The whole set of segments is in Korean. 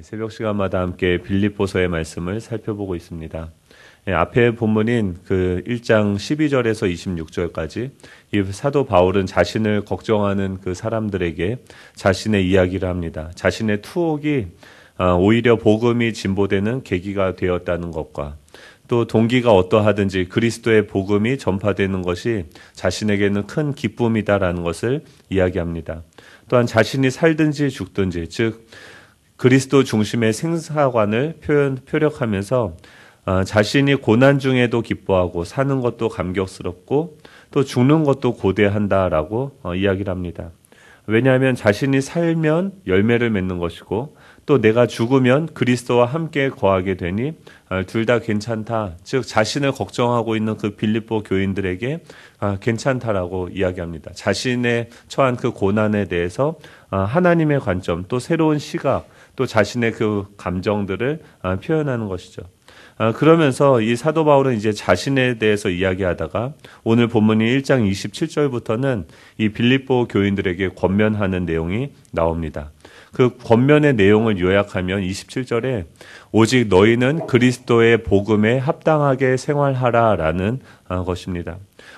새벽 시간마다 함께 빌립보서의 말씀을 살펴보고 있습니다. 앞에 본문인 그 1장 12절에서 26절까지 이 사도 바울은 자신을 걱정하는 그 사람들에게 자신의 이야기를 합니다. 자신의 투옥이 오히려 복음이 진보되는 계기가 되었다는 것과 또 동기가 어떠하든지 그리스도의 복음이 전파되는 것이 자신에게는 큰 기쁨이다라는 것을 이야기합니다. 또한 자신이 살든지 죽든지, 즉 그리스도 중심의 생사관을 표력하면서 자신이 고난 중에도 기뻐하고 사는 것도 감격스럽고 또 죽는 것도 고대한다라고 이야기를 합니다. 왜냐하면 자신이 살면 열매를 맺는 것이고 또 내가 죽으면 그리스도와 함께 거하게 되니 둘 다 괜찮다. 즉 자신을 걱정하고 있는 그 빌립보 교인들에게 괜찮다라고 이야기합니다. 자신의 처한 그 고난에 대해서 하나님의 관점, 또 새로운 시각, 또 자신의 그 감정들을 표현하는 것이죠. 그러면서 이 사도 바울은 이제 자신에 대해서 이야기하다가 오늘 본문이 1장 27절부터는 이 빌립보 교인들에게 권면하는 내용이 나옵니다. 그 권면의 내용을 요약하면 27절에 오직 너희는 그리스도의 복음에 합당하게 생활하라라는 것입니다.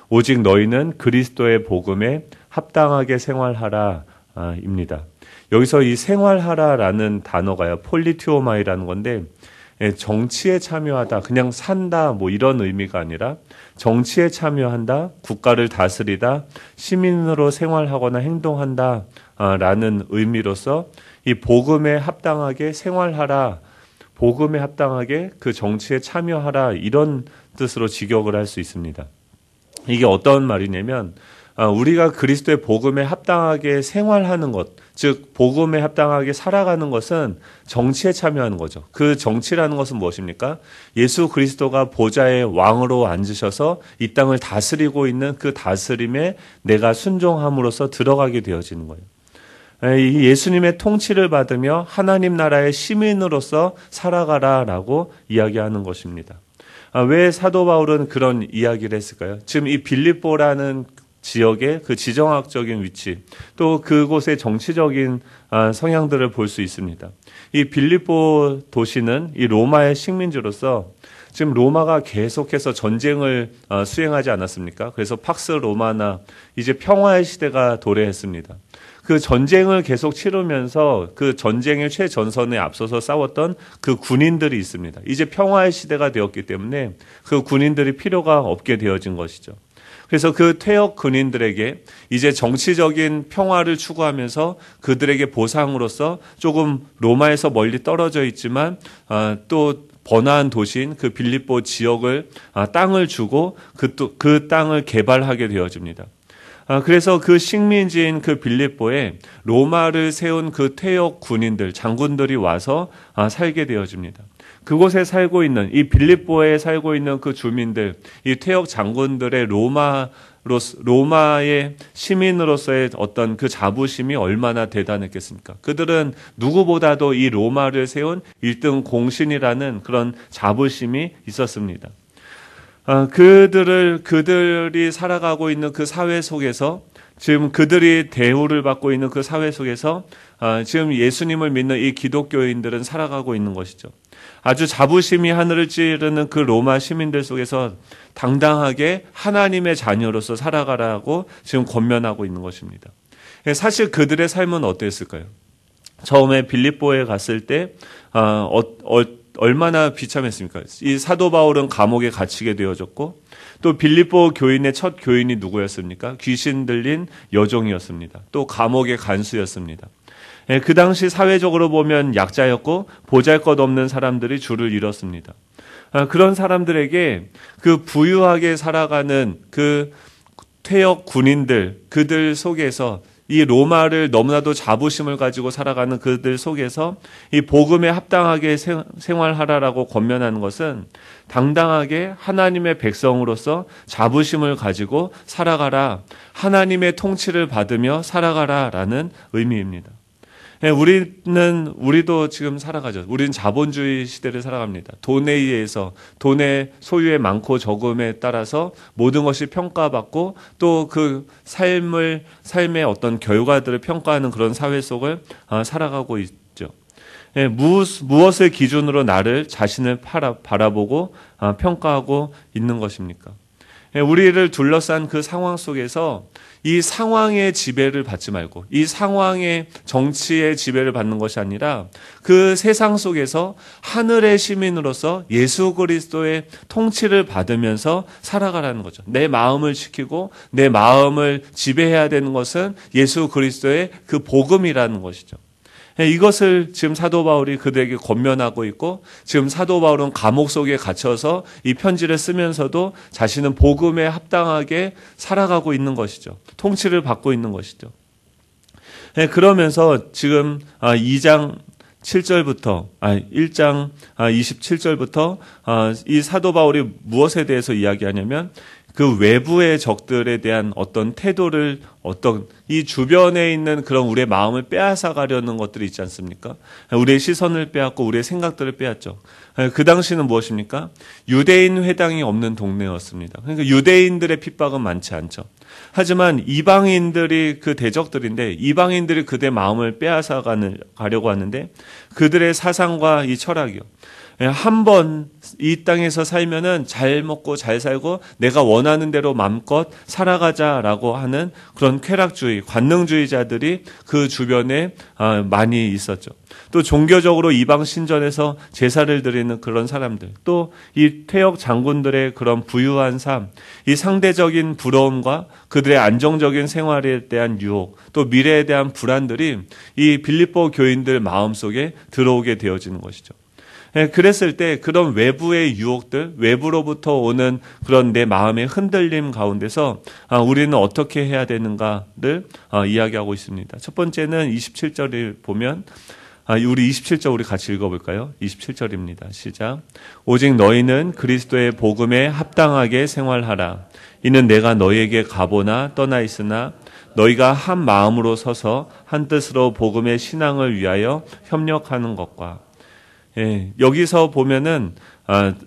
오직 너희는 그리스도의 복음에 합당하게 생활하라입니다. 여기서 이 생활하라라는 단어가요, 폴리티오마이라는 건데 정치에 참여하다, 그냥 산다 뭐 이런 의미가 아니라 정치에 참여한다, 국가를 다스리다, 시민으로 생활하거나 행동한다 라는 의미로서 이 복음에 합당하게 생활하라, 복음에 합당하게 그 정치에 참여하라 이런 뜻으로 직역을 할 수 있습니다. 이게 어떤 말이냐면 우리가 그리스도의 복음에 합당하게 생활하는 것, 즉 복음에 합당하게 살아가는 것은 정치에 참여하는 거죠. 그 정치라는 것은 무엇입니까? 예수 그리스도가 보좌의 왕으로 앉으셔서 이 땅을 다스리고 있는 그 다스림에 내가 순종함으로써 들어가게 되어지는 거예요. 이 예수님의 통치를 받으며 하나님 나라의 시민으로서 살아가라라고 이야기하는 것입니다. 왜 사도 바울은 그런 이야기를 했을까요? 지금 이 빌립보라는 지역의 그 지정학적인 위치, 또 그곳의 정치적인 성향들을 볼 수 있습니다. 이 빌립보 도시는 이 로마의 식민지로서 지금 로마가 계속해서 전쟁을 수행하지 않았습니까? 그래서 팍스 로마나 이제 평화의 시대가 도래했습니다. 그 전쟁을 계속 치르면서 그 전쟁의 최전선에 앞서서 싸웠던 그 군인들이 있습니다. 이제 평화의 시대가 되었기 때문에 그 군인들이 필요가 없게 되어진 것이죠. 그래서 그 퇴역 군인들에게 이제 정치적인 평화를 추구하면서 그들에게 보상으로서 조금 로마에서 멀리 떨어져 있지만 또 번화한 도시인 그 빌립보 지역을 땅을 주고 그 땅을 개발하게 되어집니다. 그래서 그 식민지인 그 빌립보에 로마를 세운 그 퇴역 군인들, 장군들이 와서 살게 되어집니다. 그곳에 살고 있는 이 빌립보에 살고 있는 그 주민들, 이 퇴역 장군들의 로마의 시민으로서의 어떤 그 자부심이 얼마나 대단했겠습니까? 그들은 누구보다도 이 로마를 세운 1등 공신이라는 그런 자부심이 있었습니다. 그들이 살아가고 있는 그 사회 속에서 지금 그들이 대우를 받고 있는 그 사회 속에서 지금 예수님을 믿는 이 기독교인들은 살아가고 있는 것이죠. 아주 자부심이 하늘을 찌르는 그 로마 시민들 속에서 당당하게 하나님의 자녀로서 살아가라고 지금 권면하고 있는 것입니다. 사실 그들의 삶은 어땠을까요? 처음에 빌립보에 갔을 때 얼마나 비참했습니까? 이 사도 바울은 감옥에 갇히게 되어졌고 또 빌립보 교인의 첫 교인이 누구였습니까? 귀신 들린 여종이었습니다. 또 감옥의 간수였습니다. 그 당시 사회적으로 보면 약자였고 보잘것없는 사람들이 줄을 이뤘습니다. 그런 사람들에게 그 부유하게 살아가는 그 퇴역 군인들, 그들 속에서 이 로마를 너무나도 자부심을 가지고 살아가는 그들 속에서 이 복음에 합당하게 생활하라라고 권면하는 것은 당당하게 하나님의 백성으로서 자부심을 가지고 살아가라, 하나님의 통치를 받으며 살아가라라는 의미입니다. 우리도 지금 살아가죠. 우리는 자본주의 시대를 살아갑니다. 돈에 의해서, 돈의 소유의 많고 적음에 따라서 모든 것이 평가받고 또 그 삶의 어떤 결과들을 평가하는 그런 사회 속을 살아가고 있죠. 무엇을 기준으로 나를 자신을 바라보고 평가하고 있는 것입니까? 우리를 둘러싼 그 상황 속에서 이 상황의 지배를 받지 말고 이 상황의 정치의 지배를 받는 것이 아니라 그 세상 속에서 하늘의 시민으로서 예수 그리스도의 통치를 받으면서 살아가라는 거죠. 내 마음을 지키고 내 마음을 지배해야 되는 것은 예수 그리스도의 그 복음이라는 것이죠. 이것을 지금 사도 바울이 그들에게 권면하고 있고 지금 사도 바울은 감옥 속에 갇혀서 이 편지를 쓰면서도 자신은 복음에 합당하게 살아가고 있는 것이죠. 통치를 받고 있는 것이죠. 그러면서 지금 2장 7절부터 1장 27절부터 이 사도 바울이 무엇에 대해서 이야기하냐면 그 외부의 적들에 대한 어떤 태도를 이 주변에 있는 그런 우리의 마음을 빼앗아 가려는 것들이 있지 않습니까? 우리의 시선을 빼앗고 우리의 생각들을 빼앗죠. 그 당시는 무엇입니까? 유대인 회당이 없는 동네였습니다. 그러니까 유대인들의 핍박은 많지 않죠. 하지만 이방인들이 그 대적들인데 이방인들이 그들의 마음을 빼앗아 가려고 하는데 그들의 사상과 이 철학이요. 한 번 이 땅에서 살면은 잘 먹고 잘 살고 내가 원하는 대로 마음껏 살아가자라고 하는 그런 쾌락주의, 관능주의자들이 그 주변에 많이 있었죠. 또 종교적으로 이방 신전에서 제사를 드리는 그런 사람들, 또 이 퇴역 장군들의 그런 부유한 삶, 이 상대적인 부러움과 그들의 안정적인 생활에 대한 유혹, 또 미래에 대한 불안들이 이 빌립보 교인들 마음속에 들어오게 되어지는 것이죠. 그랬을 때 그런 외부의 유혹들, 외부로부터 오는 그런 내 마음의 흔들림 가운데서 우리는 어떻게 해야 되는가를 이야기하고 있습니다. 첫 번째는 27절을 보면 우리 27절 우리 같이 읽어볼까요? 27절입니다. 시작. 오직 너희는 그리스도의 복음에 합당하게 생활하라. 이는 내가 너희에게 가보나 떠나 있으나 너희가 한 마음으로 서서 한 뜻으로 복음의 신앙을 위하여 협력하는 것과 여기서 보면은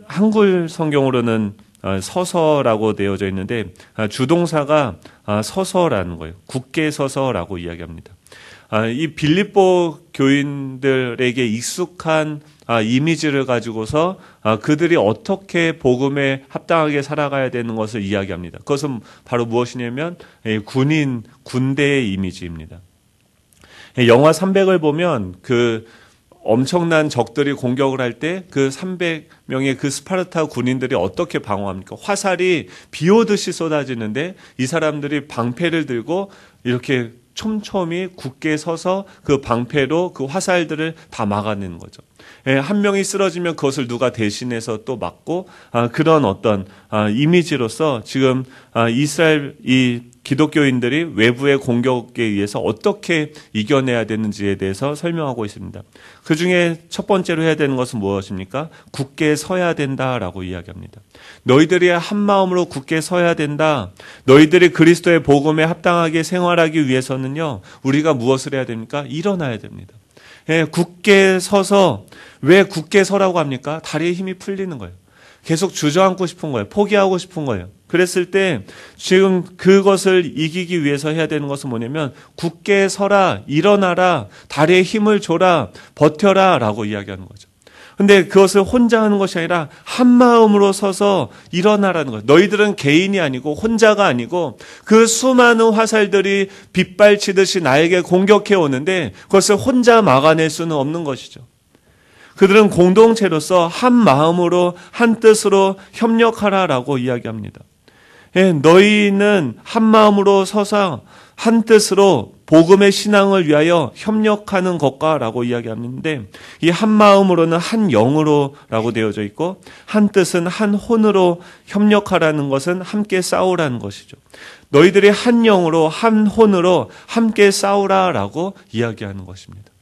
한글 성경으로는 서서라고 되어져 있는데 주동사가 서서라는 거예요. 굳게 서서라고 이야기합니다. 이 빌립보 교인들에게 익숙한 이미지를 가지고서 그들이 어떻게 복음에 합당하게 살아가야 되는 것을 이야기합니다. 그것은 바로 무엇이냐면 군대의 이미지입니다. 영화 300을 보면 그 엄청난 적들이 공격을 할 때 그 300명의 그 스파르타 군인들이 어떻게 방어합니까? 화살이 비 오듯이 쏟아지는데 이 사람들이 방패를 들고 이렇게 촘촘히 굳게 서서 그 방패로 그 화살들을 다 막아내는 거죠. 한 명이 쓰러지면 그것을 누가 대신해서 또 막고 그런 어떤 이미지로서 지금 이스라엘 이 기독교인들이 외부의 공격에 의해서 어떻게 이겨내야 되는지에 대해서 설명하고 있습니다. 그 중에 첫 번째로 해야 되는 것은 무엇입니까? 굳게 서야 된다라고 이야기합니다. 너희들이 한 마음으로 굳게 서야 된다. 너희들이 그리스도의 복음에 합당하게 생활하기 위해서는요. 우리가 무엇을 해야 됩니까? 일어나야 됩니다. 굳게 서서 왜 굳게 서라고 합니까? 다리에 힘이 풀리는 거예요. 계속 주저앉고 싶은 거예요. 포기하고 싶은 거예요. 그랬을 때 지금 그것을 이기기 위해서 해야 되는 것은 뭐냐면 굳게 서라, 일어나라, 다리에 힘을 줘라, 버텨라 라고 이야기하는 거죠. 근데 그것을 혼자 하는 것이 아니라 한 마음으로 서서 일어나라는 거예요. 너희들은 개인이 아니고 혼자가 아니고 그 수많은 화살들이 빗발치듯이 나에게 공격해 오는데 그것을 혼자 막아낼 수는 없는 것이죠. 그들은 공동체로서 한 마음으로 한 뜻으로 협력하라라고 이야기합니다. 너희는 한 마음으로 서서 한 뜻으로 복음의 신앙을 위하여 협력하는 것과라고 이야기하는데 이 한 마음으로는 한 영으로라고 되어져 있고 한 뜻은 한 혼으로 협력하라는 것은 함께 싸우라는 것이죠. 너희들이 한 영으로 한 혼으로 함께 싸우라라고 이야기하는 것입니다.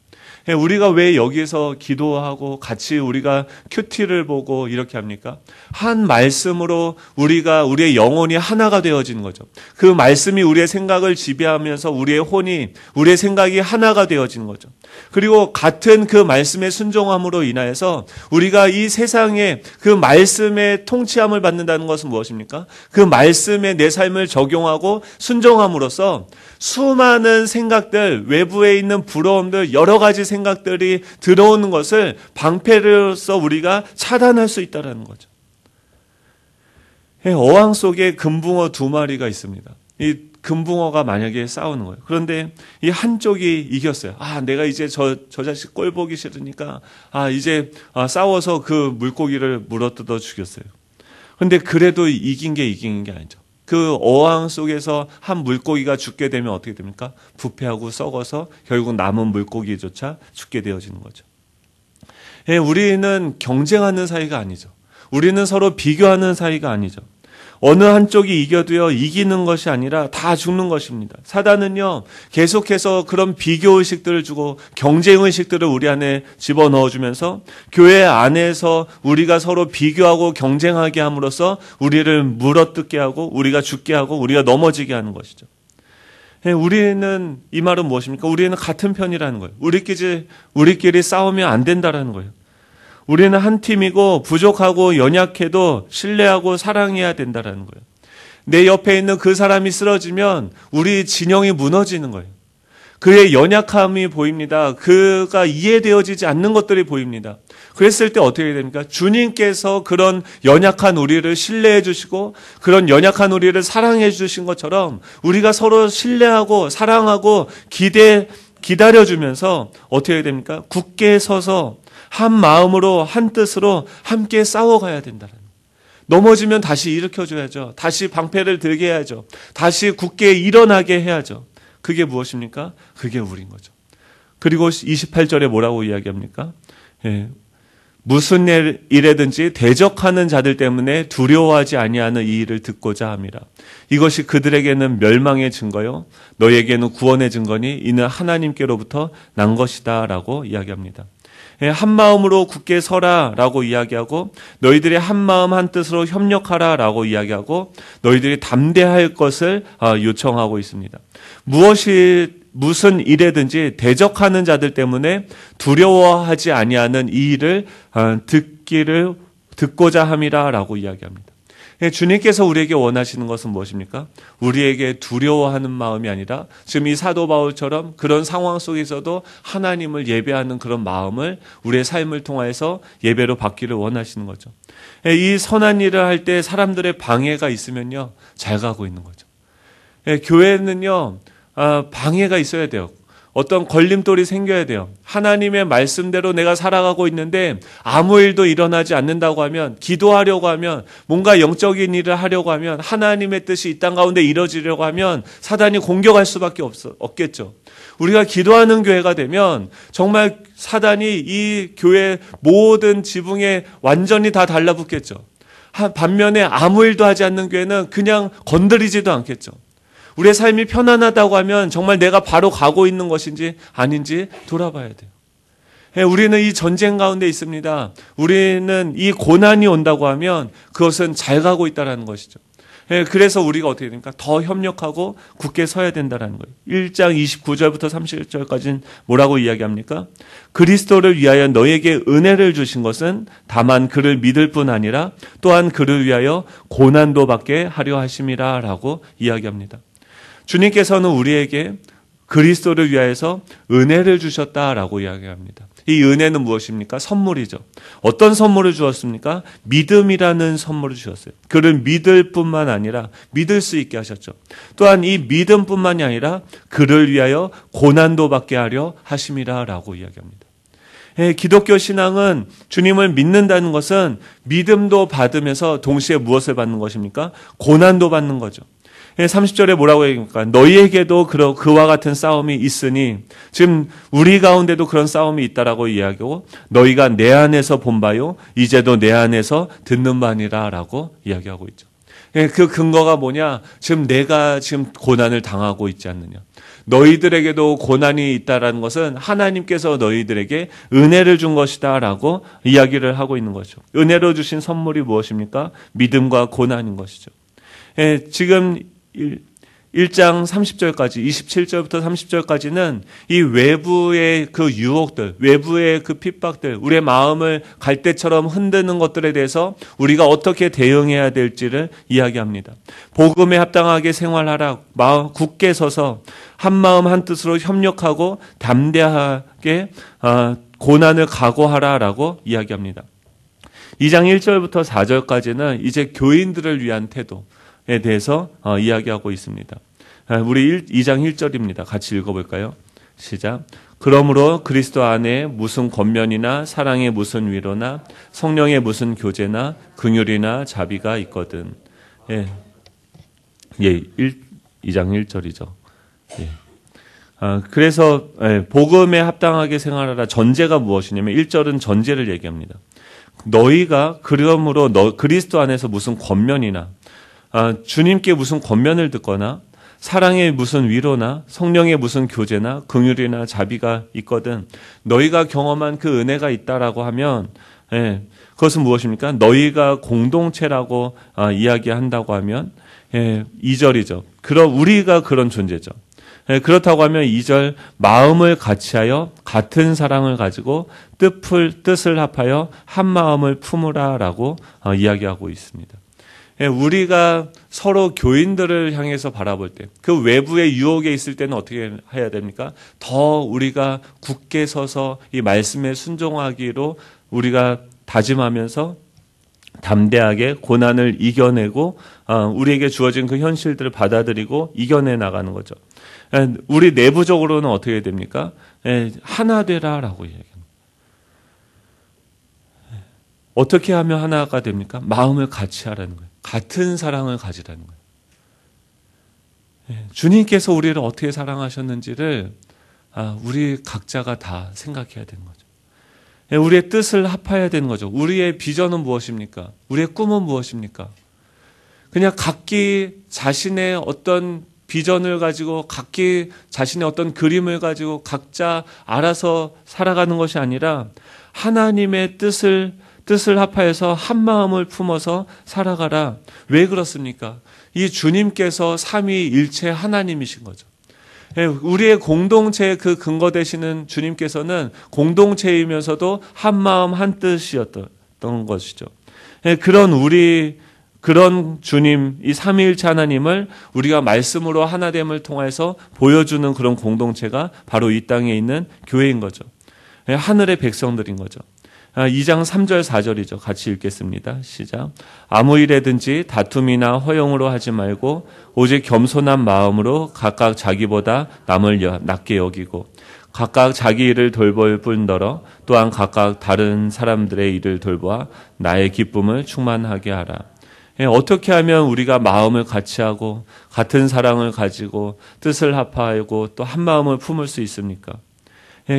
우리가 왜 여기서 기도하고 같이 우리가 큐티를 보고 이렇게 합니까? 한 말씀으로 우리의 영혼이 하나가 되어지는 거죠. 그 말씀이 우리의 생각을 지배하면서 우리의 생각이 하나가 되어지는 거죠. 그리고 같은 그 말씀의 순종함으로 인하여서 우리가 이 세상에 그 말씀의 통치함을 받는다는 것은 무엇입니까? 그 말씀에 내 삶을 적용하고 순종함으로써 수많은 생각들, 외부에 있는 부러움들, 여러 가지 생각들이 들어오는 것을 방패로서 우리가 차단할 수 있다는 거죠. 어항 속에 금붕어 2마리가 있습니다. 이 금붕어가 만약에 싸우는 거예요. 그런데 이 한쪽이 이겼어요. 내가 이제 저 자식 꼴 보기 싫으니까 이제 싸워서 그 물고기를 물어뜯어 죽였어요. 그런데 그래도 이긴 게 아니죠. 그 어항 속에서 한 물고기가 죽게 되면 어떻게 됩니까? 부패하고 썩어서 결국 남은 물고기조차 죽게 되어지는 거죠. 우리는 경쟁하는 사이가 아니죠. 우리는 서로 비교하는 사이가 아니죠. 어느 한쪽이 이겨도요, 이기는 것이 아니라 다 죽는 것입니다. 사단은요, 계속해서 그런 비교의식들을 주고 경쟁의식들을 우리 안에 집어넣어주면서 교회 안에서 우리가 서로 비교하고 경쟁하게 함으로써 우리를 물어뜯게 하고 우리가 죽게 하고 우리가 넘어지게 하는 것이죠. 우리는, 이 말은 무엇입니까? 우리는 같은 편이라는 거예요. 우리끼리 싸우면 안 된다라는 거예요. 우리는 한 팀이고 부족하고 연약해도 신뢰하고 사랑해야 된다는 거예요. 내 옆에 있는 그 사람이 쓰러지면 우리 진영이 무너지는 거예요. 그의 연약함이 보입니다. 그가 이해되어지지 않는 것들이 보입니다. 그랬을 때 어떻게 됩니까? 주님께서 그런 연약한 우리를 신뢰해 주시고 그런 연약한 우리를 사랑해 주신 것처럼 우리가 서로 신뢰하고 사랑하고 기다려주면서 어떻게 됩니까? 굳게 서서 한 마음으로 한 뜻으로 함께 싸워가야 된다는 거예요. 넘어지면 다시 일으켜줘야죠. 다시 방패를 들게 해야죠. 다시 굳게 일어나게 해야죠. 그게 무엇입니까? 그게 우리인 거죠. 그리고 28절에 뭐라고 이야기합니까? 무슨 일에든지 대적하는 자들 때문에 두려워하지 아니하는 이 일을 듣고자 함이라. 이것이 그들에게는 멸망의 증거요 너에게는 구원의 증거니 이는 하나님께로부터 난 것이다 라고 이야기합니다. 한 마음으로 굳게 서라 라고 이야기하고 너희들이 한 마음 한 뜻으로 협력하라 라고 이야기하고 너희들이 담대할 것을 요청하고 있습니다. 무슨 일에든지 대적하는 자들 때문에 두려워하지 아니하는 이 일을 듣고자 함이라 라고 이야기합니다. 주님께서 우리에게 원하시는 것은 무엇입니까? 우리에게 두려워하는 마음이 아니라 지금 이 사도 바울처럼 그런 상황 속에서도 하나님을 예배하는 그런 마음을 우리의 삶을 통해서 예배로 받기를 원하시는 거죠. 이 선한 일을 할 때 사람들의 방해가 있으면요, 잘 가고 있는 거죠. 교회는요, 방해가 있어야 돼요. 어떤 걸림돌이 생겨야 돼요. 하나님의 말씀대로 내가 살아가고 있는데 아무 일도 일어나지 않는다고 하면, 기도하려고 하면, 뭔가 영적인 일을 하려고 하면, 하나님의 뜻이 이 땅 가운데 이루어지려고 하면 사단이 공격할 수밖에 없겠죠. 우리가 기도하는 교회가 되면 정말 사단이 이 교회 모든 지붕에 완전히 다 달라붙겠죠. 반면에 아무 일도 하지 않는 교회는 그냥 건드리지도 않겠죠. 우리의 삶이 편안하다고 하면 정말 내가 바로 가고 있는 것인지 아닌지 돌아봐야 돼요. 우리는 이 전쟁 가운데 있습니다. 우리는 이 고난이 온다고 하면 그것은 잘 가고 있다는 것이죠. 그래서 우리가 어떻게 됩니까? 더 협력하고 굳게 서야 된다는 거예요. 1장 29절부터 30절까지는 뭐라고 이야기합니까? 그리스도를 위하여 너에게 은혜를 주신 것은 다만 그를 믿을 뿐 아니라 또한 그를 위하여 고난도 받게 하려 하심이라 라고 이야기합니다. 주님께서는 우리에게 그리스도를 위하여서 은혜를 주셨다라고 이야기합니다. 이 은혜는 무엇입니까? 선물이죠. 어떤 선물을 주었습니까? 믿음이라는 선물을 주셨어요. 그를 믿을 뿐만 아니라 믿을 수 있게 하셨죠. 또한 이 믿음뿐만이 아니라 그를 위하여 고난도 받게 하려 하심이라라고 이야기합니다. 기독교 신앙은 주님을 믿는다는 것은 믿음도 받으면서 동시에 무엇을 받는 것입니까? 고난도 받는 거죠. 30절에 뭐라고 얘기합니까? 너희에게도 그와 같은 싸움이 있으니, 지금 우리 가운데도 그런 싸움이 있다라고 이야기하고, 너희가 내 안에서 본 바요 이제도 내 안에서 듣는 바니라 라고 이야기하고 있죠. 그 근거가 뭐냐? 내가 지금 고난을 당하고 있지 않느냐. 너희들에게도 고난이 있다라는 것은 하나님께서 너희들에게 은혜를 준 것이다 라고 이야기를 하고 있는 거죠. 은혜로 주신 선물이 무엇입니까? 믿음과 고난인 것이죠. 지금 1장 30절까지 27절부터 30절까지는 이 외부의 그 유혹들, 외부의 그 핍박들, 우리의 마음을 갈대처럼 흔드는 것들에 대해서 우리가 어떻게 대응해야 될지를 이야기합니다. 복음에 합당하게 생활하라. 굳게 서서 한 마음 한 뜻으로 협력하고 담대하게 고난을 각오하라라고 이야기합니다. 2장 1절부터 4절까지는 이제 교인들을 위한 태도에 대해서 이야기하고 있습니다. 우리 2장 1절입니다. 같이 읽어볼까요? 시작. 그러므로 그리스도 안에 무슨 권면이나 사랑의 무슨 위로나 성령의 무슨 교제나 긍휼이나 자비가 있거든. 2장 1절이죠. 그래서 복음에 합당하게 생활하라. 전제가 무엇이냐면 1절은 전제를 얘기합니다. 너희가 그러므로 그리스도 안에서 무슨 권면이나 주님께 무슨 권면을 듣거나 사랑의 무슨 위로나 성령의 무슨 교제나 긍휼이나 자비가 있거든 너희가 경험한 그 은혜가 있다라고 하면 그것은 무엇입니까? 너희가 공동체라고 이야기한다고 하면 2절이죠. 그럼 우리가 그런 존재죠. 그렇다고 하면 2절 마음을 같이하여 같은 사랑을 가지고 뜻을 합하여 한 마음을 품으라라고 이야기하고 있습니다. 우리가 서로 교인들을 향해서 바라볼 때 그 외부의 유혹에 있을 때는 어떻게 해야 됩니까? 더 우리가 굳게 서서 이 말씀에 순종하기로 우리가 다짐하면서 담대하게 고난을 이겨내고 우리에게 주어진 그 현실들을 받아들이고 이겨내 나가는 거죠. 우리 내부적으로는 어떻게 됩니까? 하나 되라라고 이야기합니다. 어떻게 하면 하나가 됩니까? 마음을 같이 하라는 거예요. 같은 사랑을 가지라는 거예요. 주님께서 우리를 어떻게 사랑하셨는지를 우리 각자가 다 생각해야 되는 거죠. 우리의 뜻을 합해야 되는 거죠. 우리의 비전은 무엇입니까? 우리의 꿈은 무엇입니까? 그냥 각기 자신의 어떤 비전을 가지고 각기 자신의 어떤 그림을 가지고 각자 알아서 살아가는 것이 아니라 하나님의 뜻을 합하여서 한 마음을 품어서 살아가라. 왜 그렇습니까? 이 주님께서 삼위일체 하나님이신 거죠. 우리의 공동체의 그 근거 되시는 주님께서는 공동체이면서도 한 마음 한 뜻이었던 것이죠. 그런 주님, 이 삼위일체 하나님을 우리가 말씀으로 하나됨을 통해서 보여주는 그런 공동체가 바로 이 땅에 있는 교회인 거죠. 하늘의 백성들인 거죠. 2장 3절 4절이죠. 같이 읽겠습니다. 시작. 아무 일에든지 다툼이나 허용으로 하지 말고 오직 겸손한 마음으로 각각 자기보다 남을 낮게 여기고 각각 자기 일을 돌볼 뿐더러 또한 각각 다른 사람들의 일을 돌보아 나의 기쁨을 충만하게 하라. 어떻게 하면 우리가 마음을 같이 하고 같은 사랑을 가지고 뜻을 합하고 또 한 마음을 품을 수 있습니까?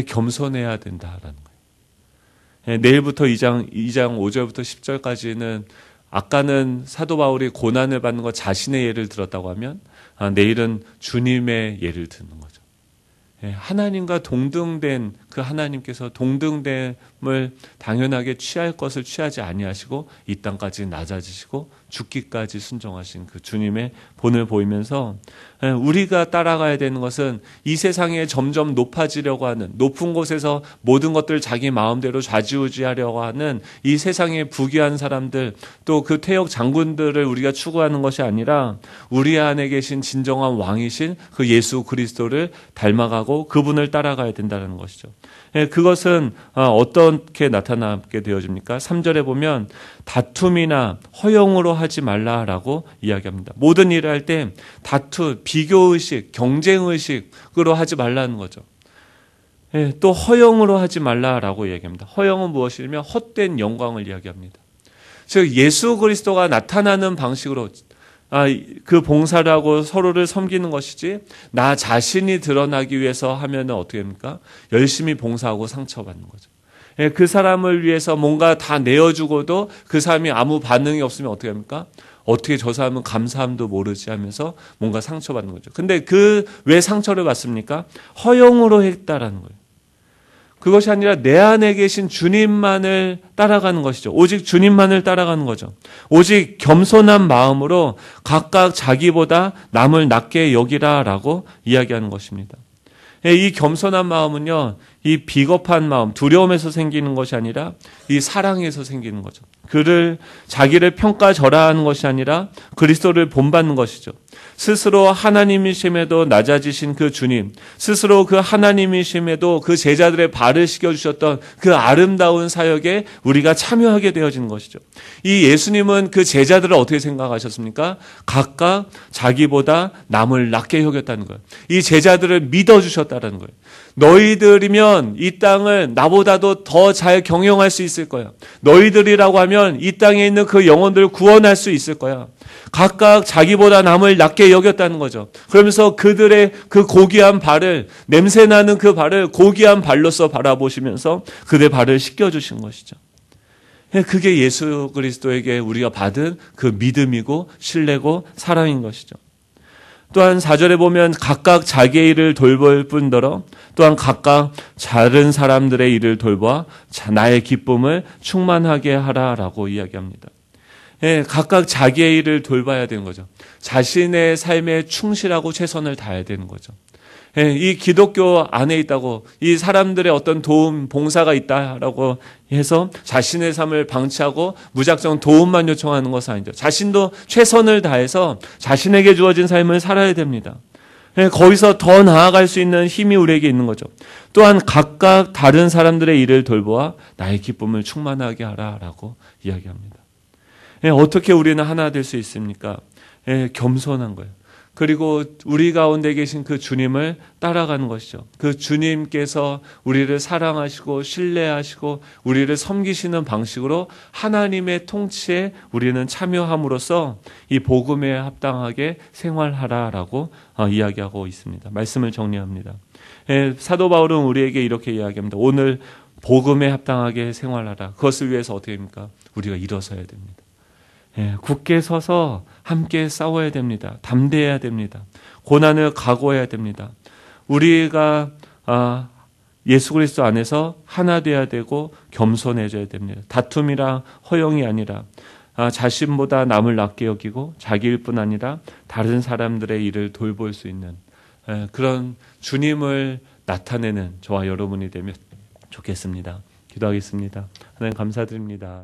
겸손해야 된다라는 거예요. 내일부터 2장 5절부터 10절까지는 아까는 사도 바울이 고난을 받는 것 자신의 예를 들었다고 하면 내일은 주님의 예를 듣는 거죠. 하나님과 동등된 그 하나님께서 동등됨을 당연하게 취할 것을 취하지 아니하시고 이 땅까지 낮아지시고 죽기까지 순종하신 그 주님의 본을 보이면서 우리가 따라가야 되는 것은 이 세상에 점점 높아지려고 하는 높은 곳에서 모든 것들을 자기 마음대로 좌지우지하려고 하는 이 세상에 부귀한 사람들 또 그 태역 장군들을 우리가 추구하는 것이 아니라 우리 안에 계신 진정한 왕이신 그 예수 그리스도를 닮아가고 그분을 따라가야 된다는 것이죠. 그것은 어떻게 나타나게 되어집니까? 3절에 보면 다툼이나 허용으로 하지 말라라고 이야기합니다. 모든 일을 할 때 다투, 비교의식, 경쟁의식으로 하지 말라는 거죠. 또 허용으로 하지 말라라고 이야기합니다. 허용은 무엇이냐면 헛된 영광을 이야기합니다. 즉 예수 그리스도가 나타나는 방식으로 그 봉사를 하고 서로를 섬기는 것이지 나 자신이 드러나기 위해서 하면 어떻게 합니까? 열심히 봉사하고 상처받는 거죠. 그 사람을 위해서 뭔가 다 내어주고도 그 사람이 아무 반응이 없으면 어떻게 합니까? 어떻게 저 사람은 감사함도 모르지 하면서 뭔가 상처받는 거죠. 근데 왜 상처를 받습니까? 허용으로 했다라는 거예요. 그것이 아니라 내 안에 계신 주님만을 따라가는 것이죠. 오직 주님만을 따라가는 거죠. 오직 겸손한 마음으로 각각 자기보다 남을 낮게 여기라라고 이야기하는 것입니다. 이 겸손한 마음은요, 이 비겁한 마음, 두려움에서 생기는 것이 아니라 이 사랑에서 생기는 거죠. 자기를 평가절하하는 것이 아니라 그리스도를 본받는 것이죠. 스스로 하나님이심에도 낮아지신 그 주님, 스스로 그 하나님이심에도 그 제자들의 발을 씻겨주셨던 그 아름다운 사역에 우리가 참여하게 되어지는 것이죠. 이 예수님은 그 제자들을 어떻게 생각하셨습니까? 각각 자기보다 남을 낮게 여겼다는 거예요. 이 제자들을 믿어주셨다는 거예요. 너희들이면 이 땅을 나보다도 더 잘 경영할 수 있을 거야. 너희들이라고 하면 이 땅에 있는 그 영혼들을 구원할 수 있을 거야. 각각 자기보다 남을 낮게 여겼다는 거죠. 그러면서 그들의 그 고귀한 발을, 냄새나는 그 발을 고귀한 발로서 바라보시면서 그들의 발을 씻겨주신 것이죠. 그게 예수 그리스도에게 우리가 받은 그 믿음이고 신뢰고 사랑인 것이죠. 또한 4절에 보면 각각 자기의 일을 돌볼 뿐더러 또한 각각 다른 사람들의 일을 돌보아 나의 기쁨을 충만하게 하라라고 이야기합니다. 각각 자기의 일을 돌봐야 되는 거죠. 자신의 삶에 충실하고 최선을 다해야 되는 거죠. 이 기독교 안에 있다고 이 사람들의 어떤 도움, 봉사가 있다라고 해서 자신의 삶을 방치하고 무작정 도움만 요청하는 것은 아니죠. 자신도 최선을 다해서 자신에게 주어진 삶을 살아야 됩니다. 거기서 더 나아갈 수 있는 힘이 우리에게 있는 거죠. 또한 각각 다른 사람들의 일을 돌보아 나의 기쁨을 충만하게 하라라고 이야기합니다. 어떻게 우리는 하나 될 수 있습니까? 겸손한 거예요. 그리고 우리 가운데 계신 그 주님을 따라가는 것이죠. 그 주님께서 우리를 사랑하시고 신뢰하시고 우리를 섬기시는 방식으로 하나님의 통치에 우리는 참여함으로써 이 복음에 합당하게 생활하라라고 이야기하고 있습니다. 말씀을 정리합니다. 사도 바울은 우리에게 이렇게 이야기합니다. 오늘 복음에 합당하게 생활하라. 그것을 위해서 어떻게 합니까? 우리가 일어서야 됩니다. 굳게 서서 함께 싸워야 됩니다. 담대해야 됩니다. 고난을 각오해야 됩니다. 우리가 예수 그리스도 안에서 하나 돼야 되고 겸손해져야 됩니다. 다툼이랑 허영이 아니라 자신보다 남을 낮게 여기고 자기 일뿐 아니라 다른 사람들의 일을 돌볼 수 있는 그런 주님을 나타내는 저와 여러분이 되면 좋겠습니다. 기도하겠습니다. 하나님 감사드립니다.